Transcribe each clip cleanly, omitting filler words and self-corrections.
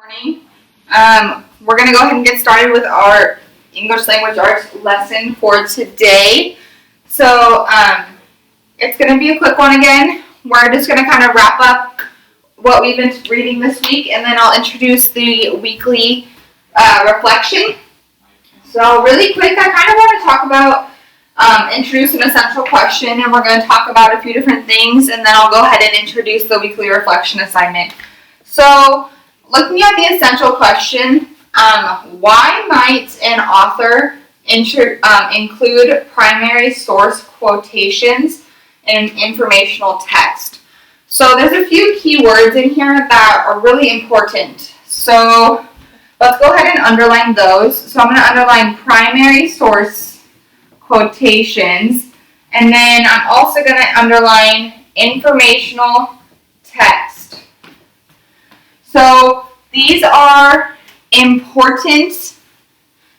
Morning. We're going to go ahead and get started with our English Language Arts lesson for today. So it's going to be a quick one again. We're just going to kind of wrap up what we've been reading this week, and then I'll introduce the weekly reflection. So really quick, I kind of want to talk about introduce an essential question, and we're going to talk about a few different things, and then I'll go ahead and introduce the weekly reflection assignment. So looking at the essential question, why might an author include primary source quotations in an informational text? So there's a few key words in here that are really important. So let's go ahead and underline those. So I'm going to underline primary source quotations, and then I'm also going to underline informational text. So these are important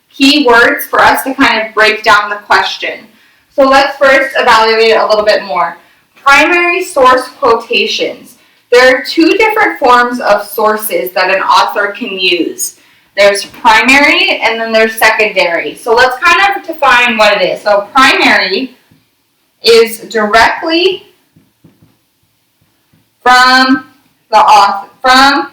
key words for us to kind of break down the question. So let's first evaluate it a little bit more. Primary source quotations. There are two different forms of sources that an author can use. There's primary and then there's secondary. So let's kind of define what it is. So primary is directly from the author.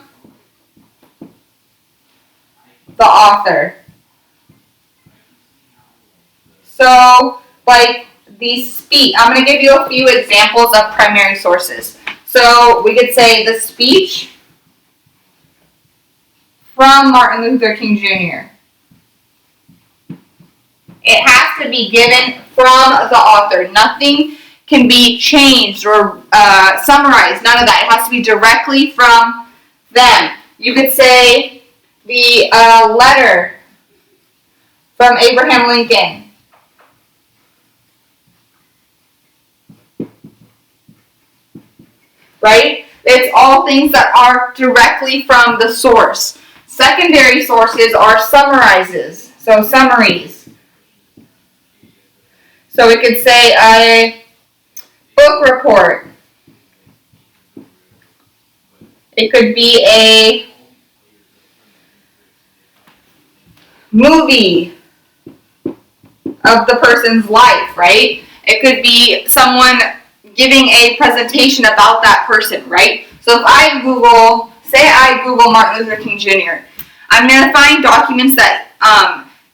So, like the speech, I'm going to give you a few examples of primary sources. So, we could say the speech from Martin Luther King Jr. It has to be given from the author. Nothing can be changed or summarized. None of that. It has to be directly from them. You could say the letter from Abraham Lincoln. Right? It's all things that are directly from the source. Secondary sources are summarizes, so summaries. So we could say a book report. It could be a movie of the person's life, right? It could be someone giving a presentation about that person, right? So if I Google Martin Luther King Jr., I'm going to find documents that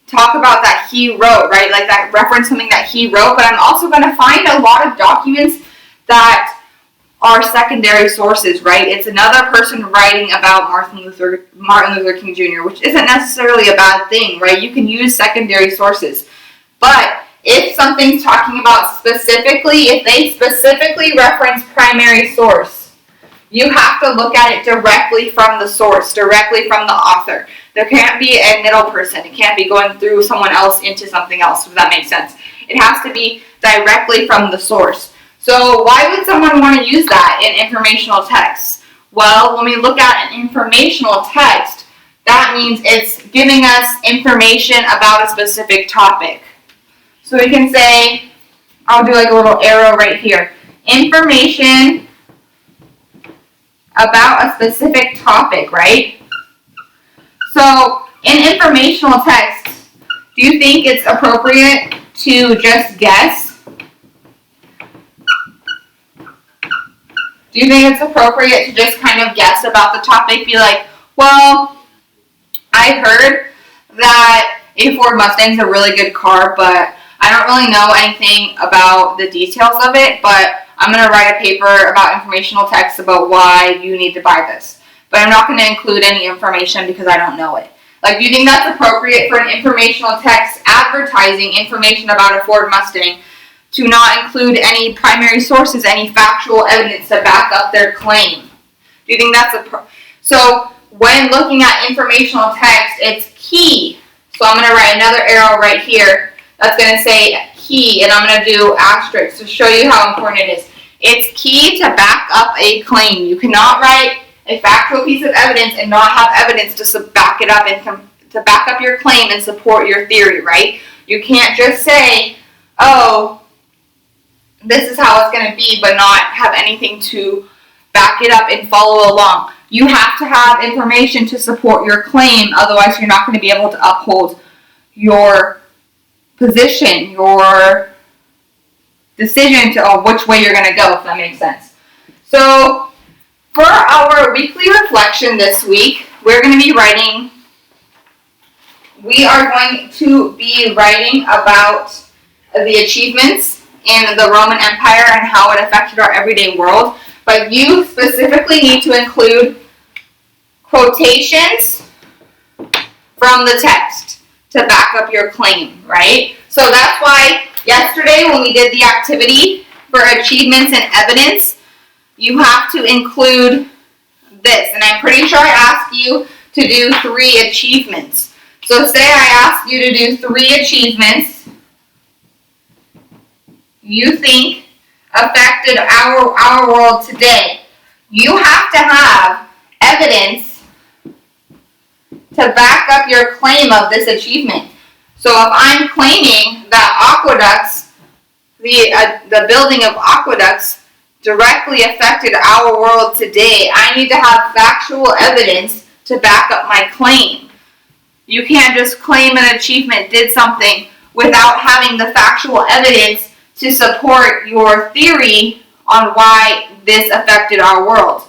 talk about that he wrote, right? Like that reference something that he wrote, but I'm also going to find a lot of documents that are secondary sources, right? It's another person writing about Martin Luther King Jr., which isn't necessarily a bad thing, right? You can use secondary sources. But if something's talking about specifically, if they specifically reference primary source, you have to look at it directly from the source, directly from the author. There can't be a middle person. It can't be going through someone else into something else, if that makes sense. It has to be directly from the source. So why would someone want to use that in informational text? Well, when we look at an informational text, that means it's giving us information about a specific topic. So we can say, I'll do like a little arrow right here. Information about a specific topic, right? So in informational text, do you think it's appropriate to just guess? Do you think it's appropriate to just kind of guess about the topic? Be like, well, I heard that a Ford Mustang's a really good car, but I don't really know anything about the details of it, but I'm going to write a paper about informational text about why you need to buy this. But I'm not going to include any information because I don't know it. Like, do you think that's appropriate for an informational text advertising information about a Ford Mustang to not include any primary sources, any factual evidence to back up their claim? Do you think that's So when looking at informational text, it's key. So I'm going to write another arrow right here that's going to say key, and I'm going to do asterisks to show you how important it is. It's key to back up a claim. You cannot write a factual piece of evidence and not have evidence to back it up and to back up your claim and support your theory, right? You can't just say, oh, this is how it's going to be, but not have anything to back it up and follow along. You have to have information to support your claim, otherwise you're not going to be able to uphold your position, your decision to which way you're going to go, if that makes sense. So for our weekly reflection this week, we are going to be writing about the achievements in the Roman Empire and how it affected our everyday world. But you specifically need to include quotations from the text to back up your claim, right? So that's why yesterday when we did the activity for achievements and evidence, you have to include this. And I'm pretty sure I asked you to do 3 achievements. So say I asked you to do 3 achievements you think affected our world today. You have to have evidence to back up your claim of this achievement. So if I'm claiming that aqueducts, the building of aqueducts directly affected our world today, I need to have factual evidence to back up my claim. You can't just claim an achievement did something without having the factual evidence to support your theory on why this affected our world.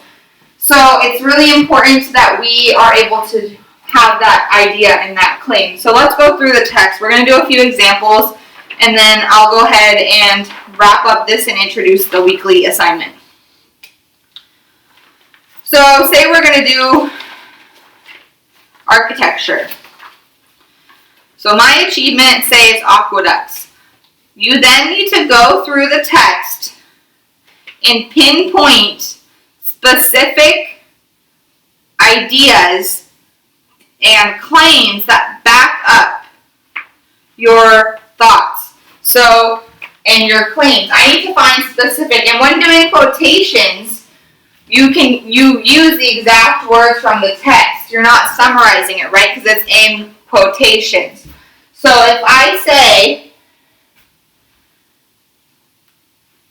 So it's really important that we are able to have that idea and that claim. So let's go through the text. We're going to do a few examples, and then I'll go ahead and wrap up this and introduce the weekly assignment. So say we're going to do architecture. So my achievement says aqueducts. You then need to go through the text and pinpoint specific ideas and claims that back up your thoughts. So, and your claims. I need to find specific, and when doing quotations, you use the exact words from the text. You're not summarizing it, right? Because it's in quotations. So if I say,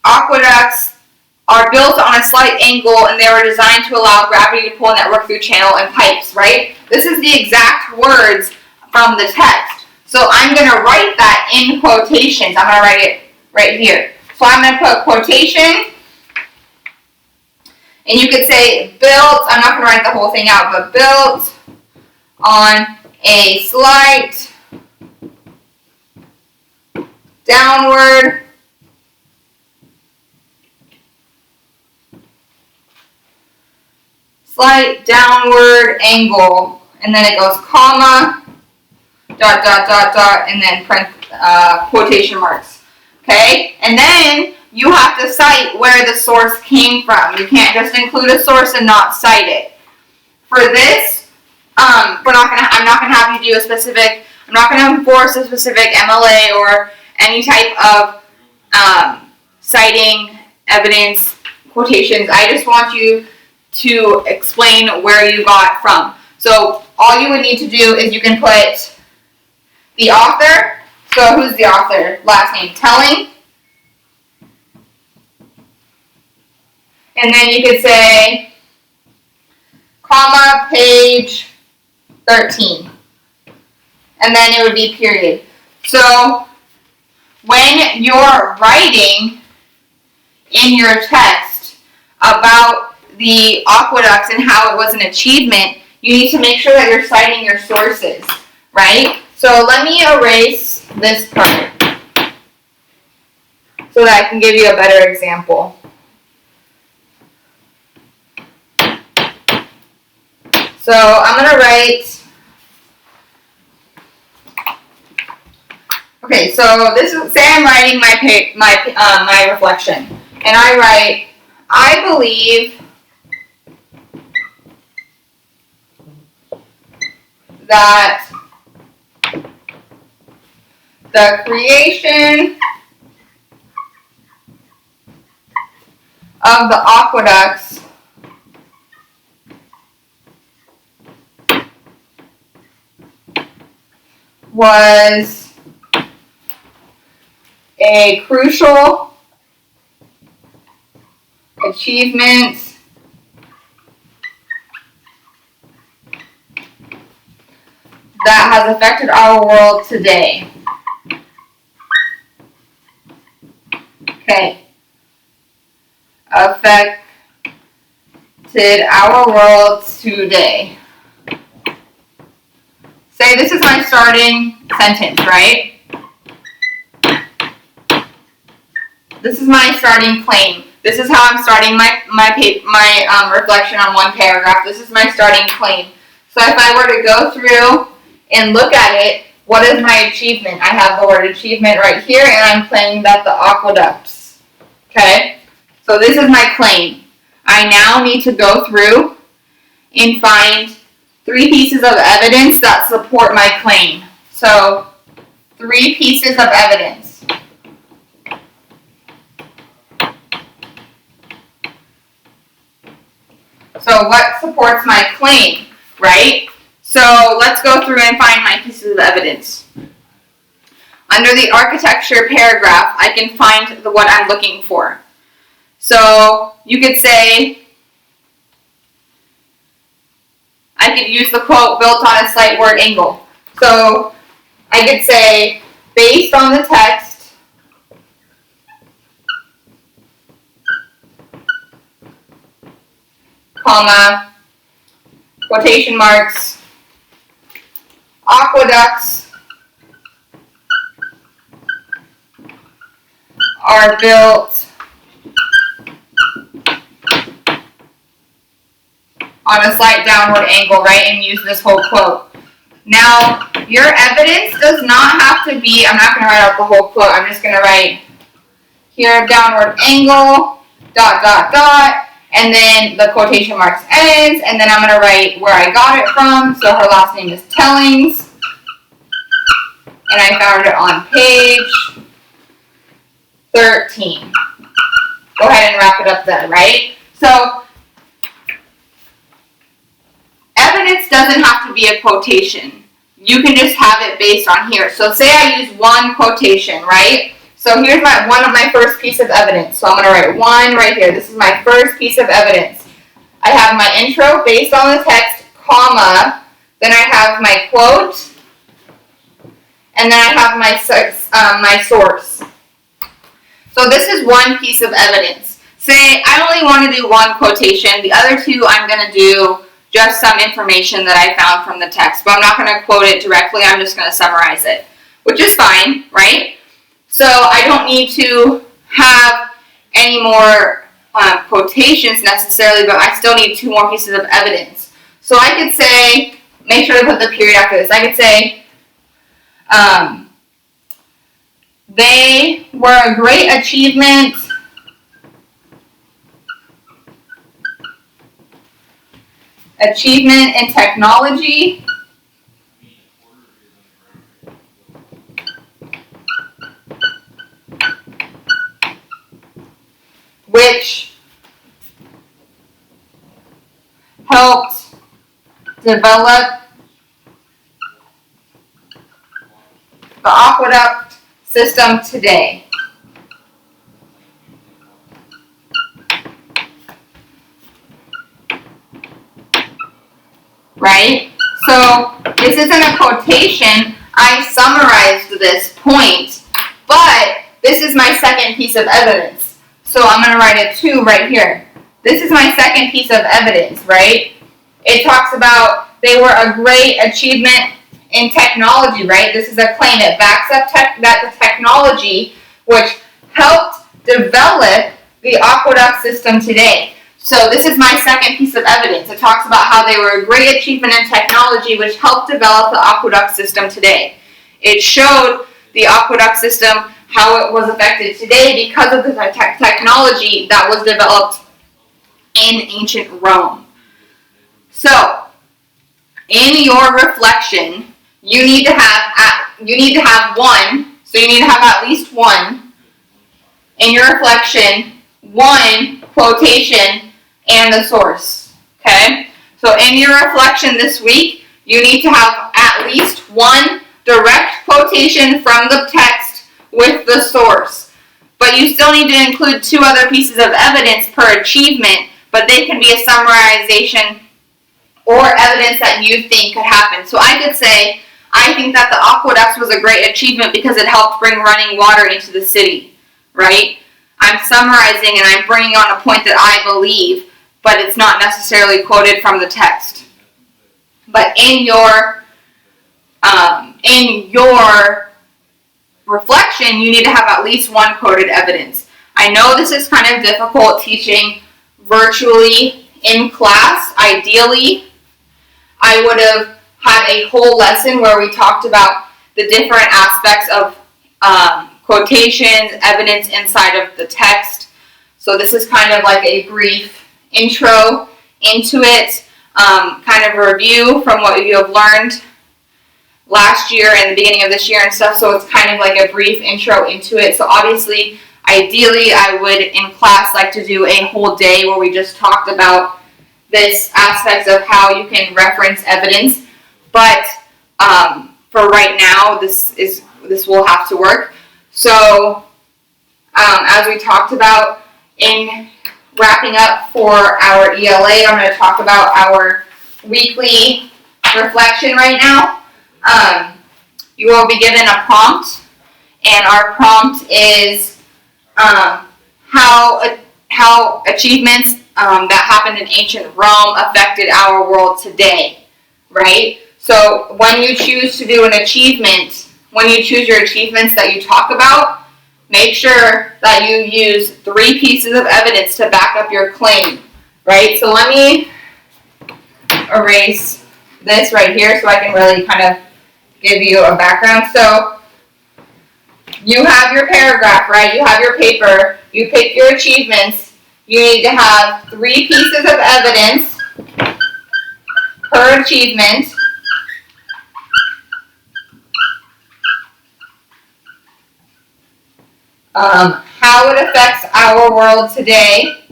aqueducts are built on a slight angle and they were designed to allow gravity to pull a network through channel and pipes, right? This is the exact words from the text. So I'm going to write that in quotations. I'm going to write it right here. So I'm going to put quotation, and you could say built, I'm not going to write the whole thing out, but built on a slight downward angle, and then it goes comma, dot, dot, dot, dot, and then quotation marks. Okay? And then you have to cite where the source came from. You can't just include a source and not cite it. For this, I'm not going to have you do I'm not going to enforce a specific MLA or any type of citing, evidence, quotations. I just want you to explain where you got from. So all you would need to do is you can put the author. So who's the author? Last name, Telling. And then you could say, comma, page 13. And then it would be period. So when you're writing in your text about the aqueducts and how it was an achievement, you need to make sure that you're citing your sources, right? So let me erase this part so that I can give you a better example. So I'm going to write, okay, so this is, say I'm writing my reflection, and I write, I believe that the creation of the aqueducts was a crucial achievement that has affected our world today. Okay. Affected our world today. Say this is my starting sentence, right? This is my starting claim. This is how I'm starting my reflection on one paragraph. This is my starting claim. So if I were to go through and look at it, what is my achievement? I have the word achievement right here, and I'm claiming that the aqueducts. Okay? So this is my claim. I now need to go through and find 3 pieces of evidence that support my claim. So 3 pieces of evidence. So what supports my claim, right? So let's go through and find my pieces of evidence. Under the architecture paragraph, I can find what I'm looking for. So you could say, I could use the quote, built on a slight word angle. So I could say, based on the text, comma, quotation marks, aqueducts are built on a slight downward angle, right? And use this whole quote. Now, your evidence does not have to be, I'm not going to write out the whole quote, I'm just going to write here, downward angle, dot, dot, dot, and then the quotation marks ends, and then I'm going to write where I got it from. So her last name is Tellings, and I found it on page 13. Go ahead and wrap it up there, right? So evidence doesn't have to be a quotation. You can just have it based on here. So say I use one quotation, right? So here's one of my first piece of evidence. So I'm going to write 1 right here. This is my first piece of evidence. I have my intro based on the text, comma, then I have my quote, and then I have my source. So this is one piece of evidence. Say I only want to do one quotation. The other 2 I'm going to do just some information that I found from the text. But I'm not going to quote it directly. I'm just going to summarize it, which is fine, right? So I don't need to have any more quotations necessarily, but I still need 2 more pieces of evidence. So I could say, make sure to put the period after this. I could say, they were a great achievement in technology, which helped develop the aqueduct system today. Right? So this isn't a quotation. I summarized this point, but this is my second piece of evidence. So I'm going to write a 2 right here. This is my second piece of evidence, right? It talks about they were a great achievement in technology, right? This is a claim. It backs up that the technology which helped develop the aqueduct system today. So this is my second piece of evidence. It talks about how they were a great achievement in technology which helped develop the aqueduct system today. It showed the aqueduct system how it was affected today because of the technology that was developed in ancient Rome. So, in your reflection, you need to have one. So you need to have at least one in your reflection, 1 quotation and the source. Okay? So in your reflection this week, you need to have at least 1 direct quotation from the text with the source. But you still need to include 2 other pieces of evidence per achievement, but they can be a summarization or evidence that you think could happen. So I could say, I think that the aqueducts was a great achievement because it helped bring running water into the city, right? I'm summarizing and I'm bringing on a point that I believe, but it's not necessarily quoted from the text. But in your reflection, you need to have at least one quoted evidence. I know this is kind of difficult teaching virtually in class. Ideally, I would have had a whole lesson where we talked about the different aspects of quotations, evidence inside of the text. So this is kind of like a brief intro into it, kind of a review from what you have learned last year and the beginning of this year and stuff. So it's kind of like a brief intro into it. So obviously, ideally, I would in class like to do a whole day where we just talked about this aspect of how you can reference evidence. But for right now, this will have to work. So as we talked about in wrapping up for our ELA, I'm going to talk about our weekly reflection right now. You will be given a prompt, and our prompt is how achievements that happened in ancient Rome affected our world today, right? So when you choose to do an achievement, when you choose your achievements that you talk about, make sure that you use 3 pieces of evidence to back up your claim, right? So let me erase this right here so I can really kind of give you a background. So you have your paragraph, right? You have your paper. You pick your achievements. You need to have 3 pieces of evidence per achievement. How it affects our world today.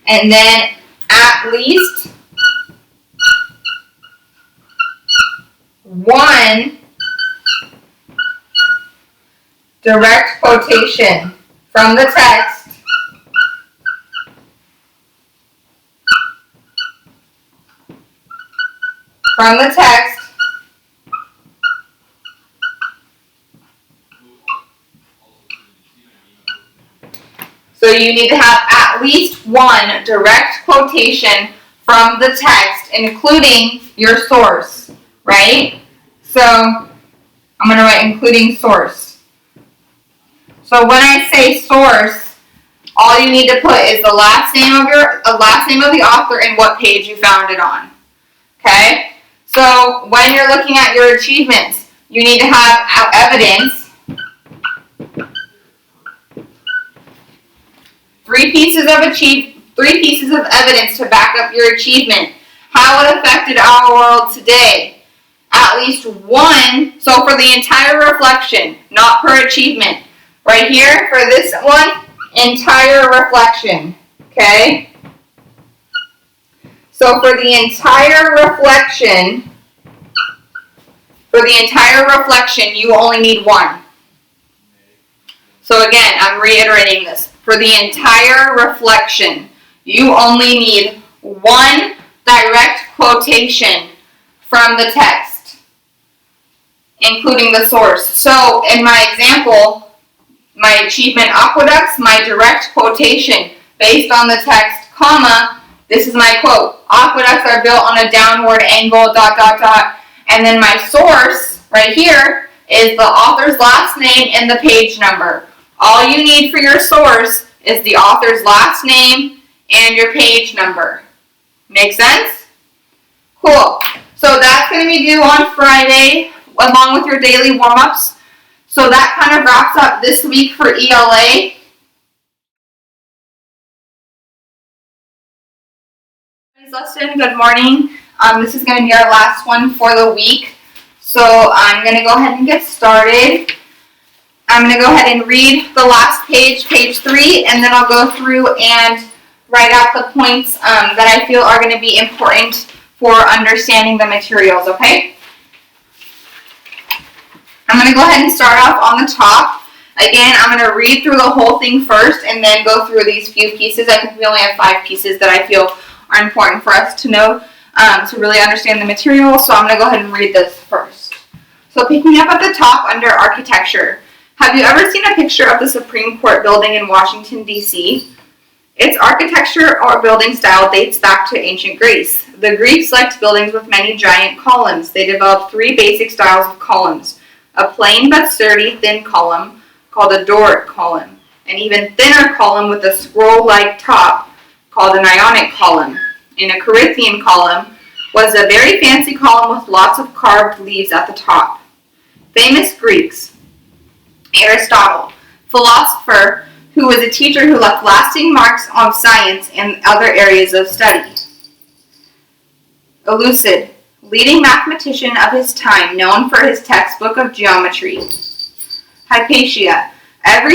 And then at least one direct quotation from the text So you need to have at least one direct quotation from the text, including your source, right? So I'm going to write including source. So when I say source, all you need to put is the last name of the author and what page you found it on. Okay? So when you're looking at your achievements, you need to have evidence. 3 pieces of evidence to back up your achievement. How it affected our world today. At least one, so for the entire reflection, not per achievement. Right here, for this one, entire reflection. Okay? So for the entire reflection, you only need 1. So again, I'm reiterating this. For the entire reflection, you only need 1 direct quotation from the text, including the source. So in my example, my achievement aqueducts, my direct quotation based on the text, comma, this is my quote. Aqueducts are built on a downward angle, ... And then my source right here is the author's last name and the page number. All you need for your source is the author's last name and your page number. Make sense? Cool. So that's going to be due on Friday, along with your daily warm-ups. So that kind of wraps up this week for ELA. Lesson, good morning. This is going to be our last one for the week. So I'm going to go ahead and get started. I'm going to go ahead and read the last page, page 3, and then I'll go through and write out the points that I feel are going to be important for understanding the materials, okay? I'm going to go ahead and start off on the top. Again, I'm going to read through the whole thing first and then go through these few pieces. I think we only have 5 pieces that I feel are important for us to know to really understand the material. So I'm going to go ahead and read this first. So picking up at the top under architecture. Have you ever seen a picture of the Supreme Court building in Washington, D.C.? Its architecture or building style dates back to ancient Greece. The Greeks liked buildings with many giant columns. They developed 3 basic styles of columns. A plain but sturdy thin column called a Doric column. An even thinner column with a scroll-like top called an Ionic column. And a Corinthian column was a very fancy column with lots of carved leaves at the top. Famous Greeks. Aristotle, philosopher who was a teacher who left lasting marks on science and other areas of study. Euclid, leading mathematician of his time, known for his textbook of geometry. Hypatia, an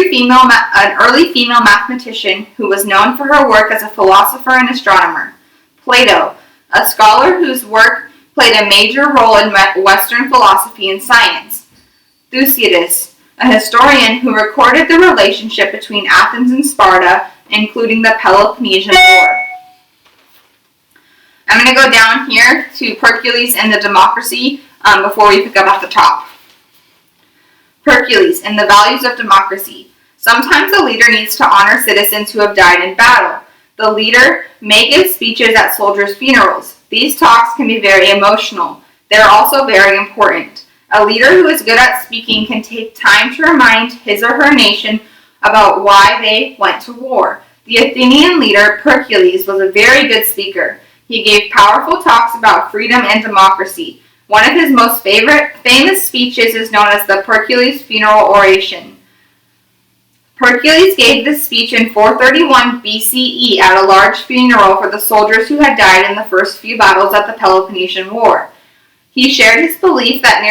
early female mathematician who was known for her work as a philosopher and astronomer. Plato, a scholar whose work played a major role in Western philosophy and science. Thucydides, a historian who recorded the relationship between Athens and Sparta, including the Peloponnesian War. I'm going to go down here to Pericles and the democracy before we pick up at the top. Pericles and the values of democracy. Sometimes a leader needs to honor citizens who have died in battle. The leader may give speeches at soldiers' funerals. These talks can be very emotional. They are also very important. A leader who is good at speaking can take time to remind his or her nation about why they went to war. The Athenian leader Pericles was a very good speaker. He gave powerful talks about freedom and democracy. One of his most famous speeches is known as the Pericles Funeral Oration. Pericles gave this speech in 431 BCE at a large funeral for the soldiers who had died in the first few battles at the Peloponnesian War. He shared his belief that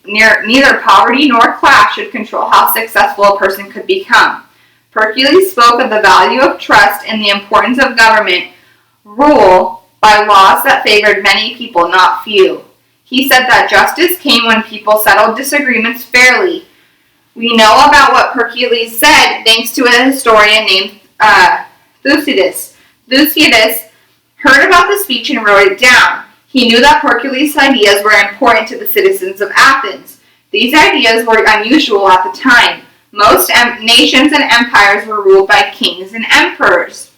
neither poverty nor class should control how successful a person could become. Pericles spoke of the value of trust and the importance of government rule by laws that favored many people, not few. He said that justice came when people settled disagreements fairly. We know about what Pericles said thanks to a historian named Thucydides. Thucydides heard about the speech and wrote it down. He knew that Pericles' ideas were important to the citizens of Athens. These ideas were unusual at the time. Most nations and empires were ruled by kings and emperors.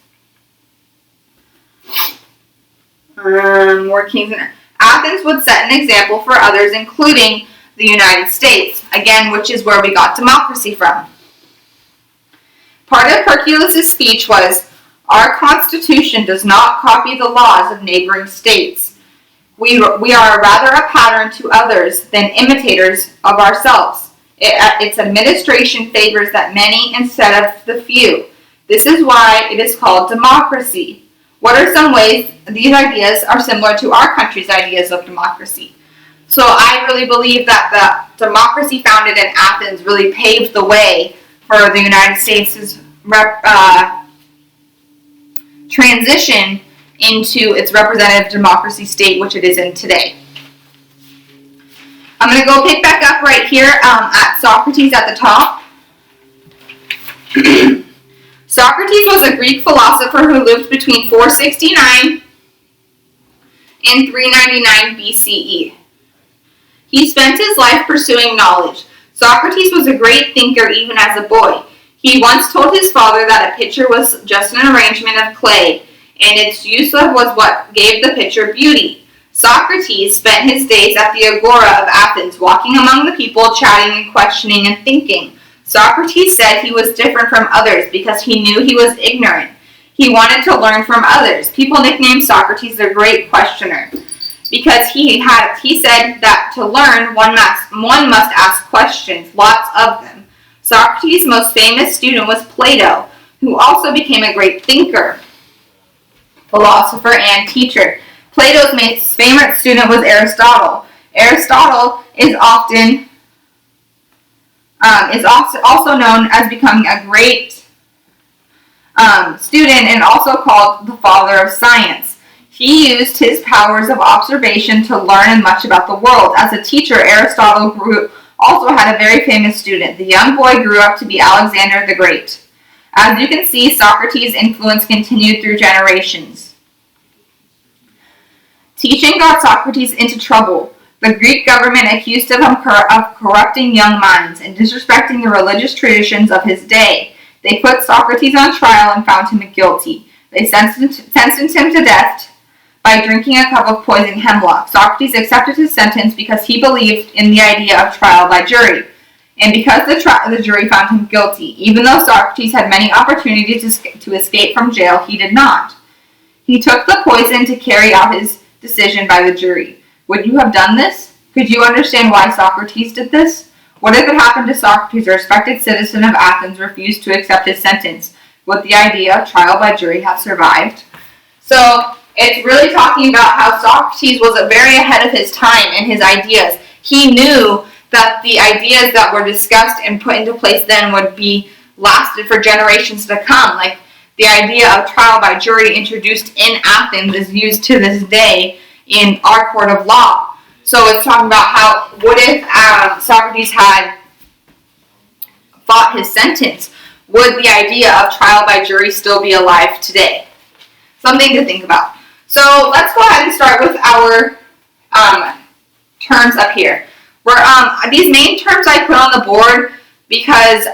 Athens would set an example for others, including the United States, again, which is where we got democracy from. Part of Pericles' speech was, "Our Constitution does not copy the laws of neighboring states. We are rather a pattern to others than imitators of ourselves. Its administration favors the many instead of the few. This is why it is called democracy." What are some ways these ideas are similar to our country's ideas of democracy? So I really believe that the democracy founded in Athens really paved the way for the United States' transition into its representative democracy state, which it is in today. I'm going to go pick back up right here at Socrates at the top. Socrates was a Greek philosopher who lived between 469 and 399 BCE. He spent his life pursuing knowledge. Socrates was a great thinker even as a boy. He once told his father that a pitcher was just an arrangement of clay, and its use was what gave the pitcher beauty. Socrates spent his days at the Agora of Athens, walking among the people, chatting and questioning and thinking. Socrates said he was different from others because he knew he was ignorant. He wanted to learn from others. People nicknamed Socrates the Great Questioner because he said that to learn one must ask questions, lots of them. Socrates' most famous student was Plato, who also became a great thinker, philosopher, and teacher. Plato's most favorite student was Aristotle. Aristotle is also known as becoming a great student and also called the father of science. He used his powers of observation to learn much about the world. As a teacher, Aristotle also had a very famous student. The young boy grew up to be Alexander the Great. As you can see, Socrates' influence continued through generations. Teaching got Socrates into trouble. The Greek government accused him of corrupting young minds and disrespecting the religious traditions of his day. They put Socrates on trial and found him guilty. They sentenced him to death by drinking a cup of poisoned hemlock. Socrates accepted his sentence because he believed in the idea of trial by jury, and because the jury found him guilty. Even though Socrates had many opportunities to escape from jail, he did not. He took the poison to carry out his decision by the jury. Would you have done this? Could you understand why Socrates did this? What if it happened to Socrates, a respected citizen of Athens, refused to accept his sentence? Would the idea of trial by jury have survived? So it's really talking about how Socrates was very ahead of his time in his ideas. He knew that the ideas that were discussed and put into place then would be lasted for generations to come. Like the idea of trial by jury introduced in Athens is used to this day in our court of law. So it's talking about how, what if Socrates had fought his sentence? Would the idea of trial by jury still be alive today? Something to think about. So let's go ahead and start with our terms up here. These main terms I put on the board because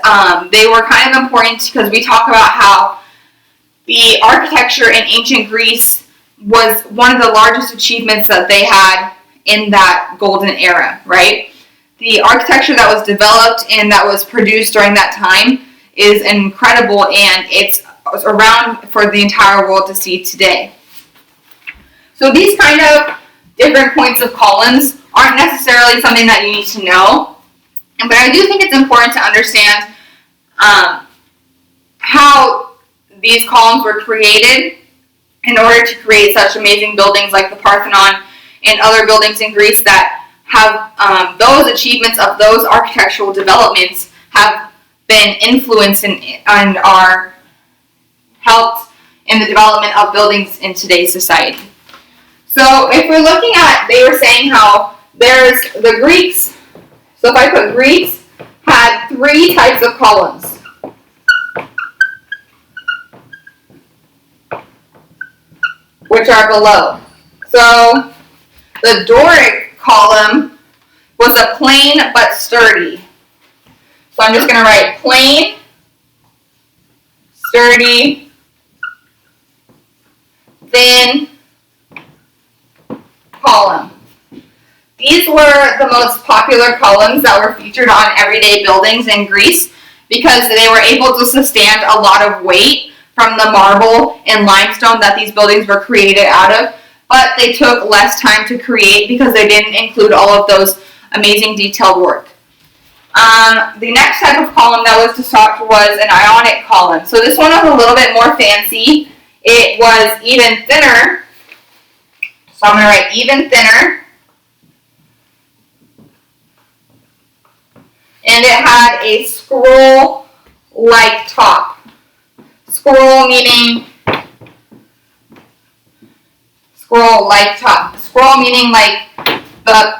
they were kind of important, because we talk about how the architecture in ancient Greece was one of the largest achievements that they had in that golden era, right? The architecture that was developed and that was produced during that time is incredible, and it's around for the entire world to see today. So these kind of different points of columns aren't necessarily something that you need to know, but I do think it's important to understand how these columns were created in order to create such amazing buildings like the Parthenon and other buildings in Greece that have those achievements of those architectural developments have been influenced and are helped in the development of buildings in today's society. So if we're looking at, they were saying how there's the Greeks, so if I put Greeks, had 3 types of columns. Which are below. So the Doric column was a plain but sturdy. So I'm just going to write plain, sturdy, thin column. These were the most popular columns that were featured on everyday buildings in Greece because they were able to sustain a lot of weight from the marble and limestone that these buildings were created out of, but they took less time to create because they didn't include all of those amazing detailed work. The next type of column that was sought was an Ionic column. So this one was a little bit more fancy. It was even thinner. So I'm going to write even thinner. And it had a scroll-like top. Scroll meaning scroll-like top. Scroll meaning like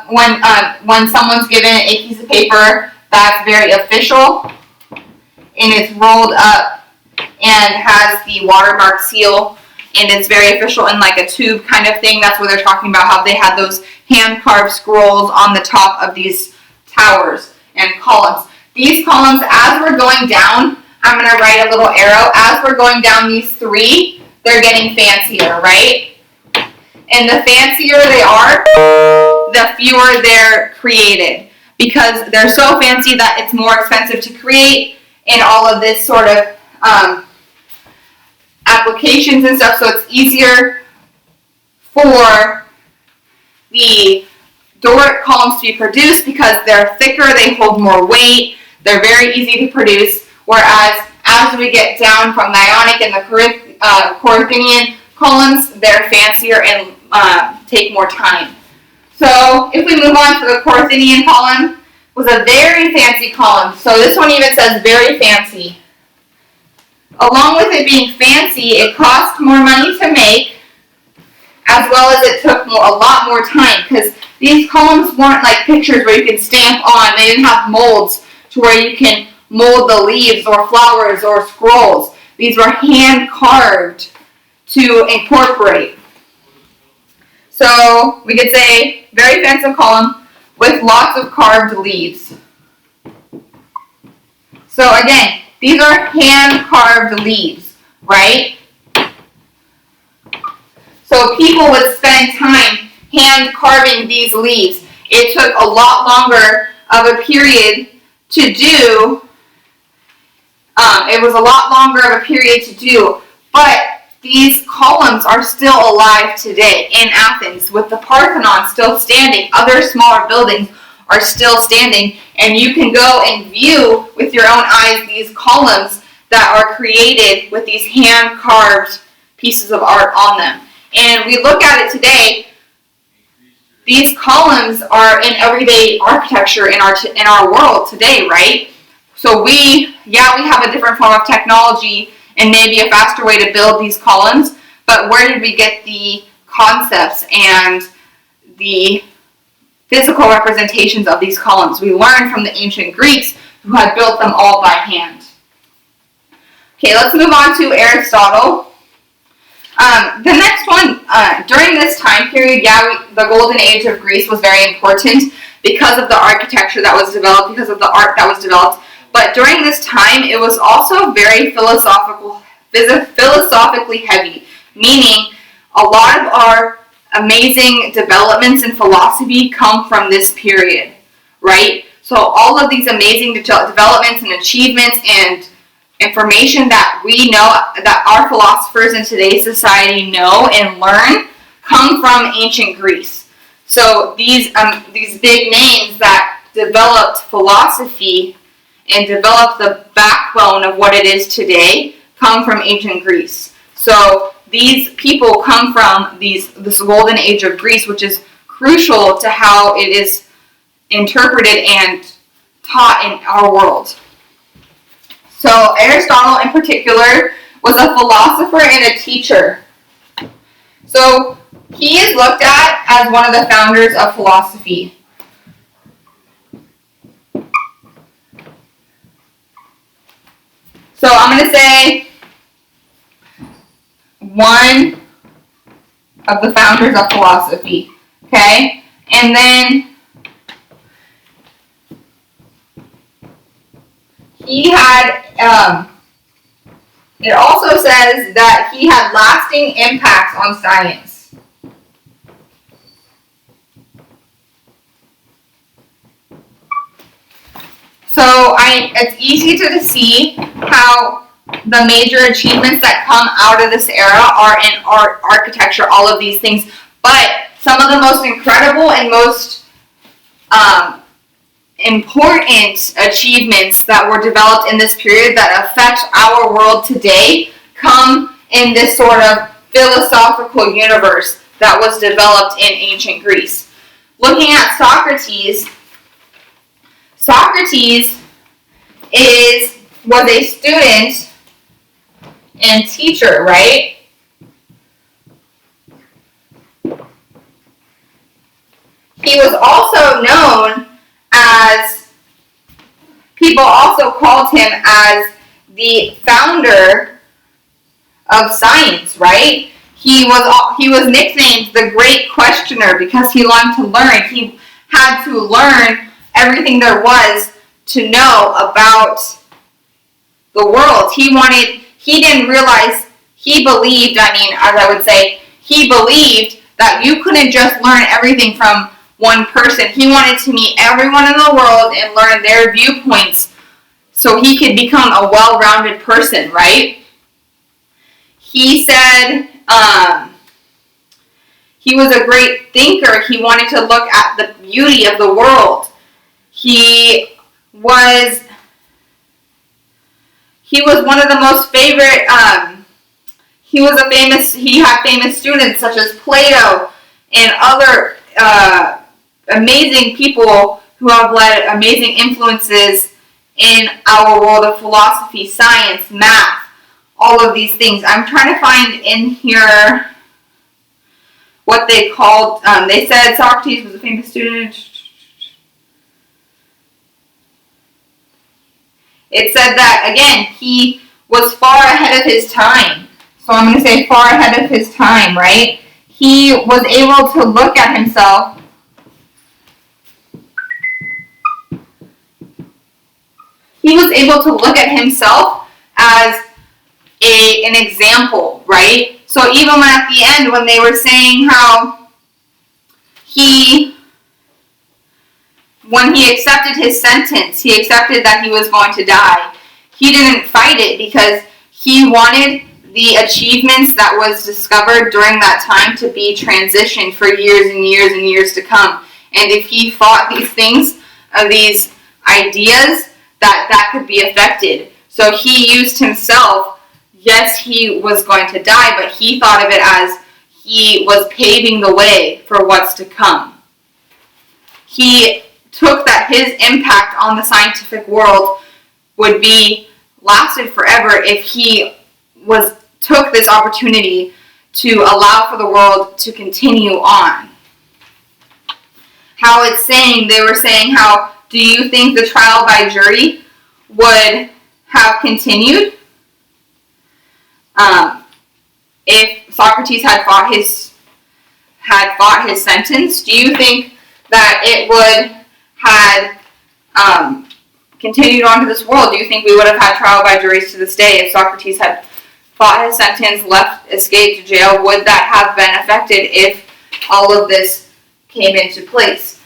when someone's given a piece of paper that's very official and it's rolled up and has the watermark seal and it's very official in like a tube kind of thing. That's what they're talking about, how they had those hand-carved scrolls on the top of these towers and columns. These columns, as we're going down, I'm going to write a little arrow. As we're going down these 3, they're getting fancier, right? And the fancier they are, the fewer they're created, because they're so fancy that it's more expensive to create and all of this sort of applications and stuff, so it's easier for the Doric columns to be produced because they're thicker, they hold more weight, they're very easy to produce, whereas as we get down from the Ionic and the Corinthian columns, they're fancier and take more time. So if we move on to the Corinthian column, it was a very fancy column. So this one even says very fancy. Along with it being fancy, it cost more money to make, as well as it took a lot more time, because these columns weren't like pictures where you can stamp on. They didn't have molds to where you can mold the leaves or flowers or scrolls. These were hand carved to incorporate. So we could say very fancy column with lots of carved leaves. So again, these are hand carved leaves, right? So people would spend time hand carving these leaves. It took a lot longer of a period to do. It was a lot longer of a period to do, but these columns are still alive today in Athens, with the Parthenon still standing. Other smaller buildings are still standing, and you can go and view with your own eyes these columns that are created with these hand-carved pieces of art on them. And we look at it today, these columns are in everyday architecture in our world today, right? So we have a different form of technology and maybe a faster way to build these columns, but where did we get the concepts and the physical representations of these columns? We learned from the ancient Greeks who had built them all by hand. Okay, let's move on to Aristotle. The next one, during this time period, the golden age of Greece was very important because of the architecture that was developed, because of the art that was developed. But during this time, it was also very philosophically heavy, meaning a lot of our amazing developments in philosophy come from this period, right? So all of these amazing developments and achievements and information that we know, that our philosophers in today's society know and learn, come from ancient Greece. So these big names that developed philosophy and developed the backbone of what it is today come from ancient Greece. So these people come from this golden age of Greece, which is crucial to how it is interpreted and taught in our world. So Aristotle in particular was a philosopher and a teacher. So he is looked at as one of the founders of philosophy. So I'm going to say one of the founders of philosophy, okay? And then he had, it also says that he had lasting impacts on science. So it's easy to see how the major achievements that come out of this era are in art, architecture, all of these things. But some of the most incredible and most important achievements that were developed in this period that affect our world today come in this sort of philosophical universe that was developed in ancient Greece. Looking at Socrates was a student and teacher, right? He was also known as, people also called him as the founder of science, right? He was nicknamed the Great Questioner because he wanted to learn. He had to learn everything there was to know about the world. He didn't realize, he believed that you couldn't just learn everything from one person. He wanted to meet everyone in the world and learn their viewpoints so he could become a well-rounded person, right? He said he was a great thinker. He wanted to look at the beauty of the world. He was one of the most favorite, he had famous students such as Plato and other amazing people who have led amazing influences in our world of philosophy, science, math, all of these things. I'm trying to find in here what they called, they said Socrates was a famous student. It said that, again, he was far ahead of his time. So I'm going to say far ahead of his time, right? He was able to look at himself as an example, right? So even at the end, when they were saying how when he accepted his sentence, he accepted that he was going to die, he didn't fight it because he wanted the achievements that was discovered during that time to be transitioned for years and years and years to come. And if he fought these things, these ideas, that could be affected. So he used himself. Yes, he was going to die, but he thought of it as he was paving the way for what's to come. He took that his impact on the scientific world would be lasted forever if he took this opportunity to allow for the world to continue on. How it's saying, they were saying how, do you think the trial by jury would have continued if Socrates had fought his sentence? Do you think that it would have continued on to this world? Do you think we would have had trial by juries to this day if Socrates had fought his sentence, escaped to jail? Would that have been affected if all of this came into place?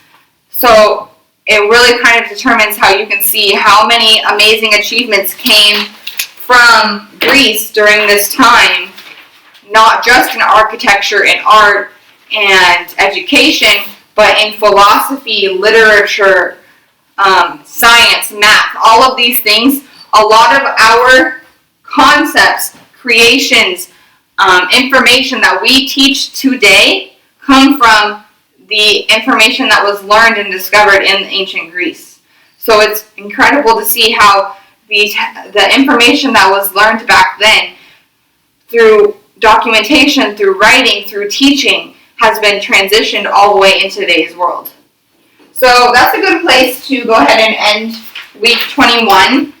So it really kind of determines how you can see how many amazing achievements came from Greece during this time, not just in architecture and art and education, but in philosophy, literature, science, math, all of these things. A lot of our concepts, creations, information that we teach today come from the information that was learned and discovered in ancient Greece. So it's incredible to see how the information that was learned back then through documentation, through writing, through teaching, has been transitioned all the way into today's world. So that's a good place to go ahead and end week 21.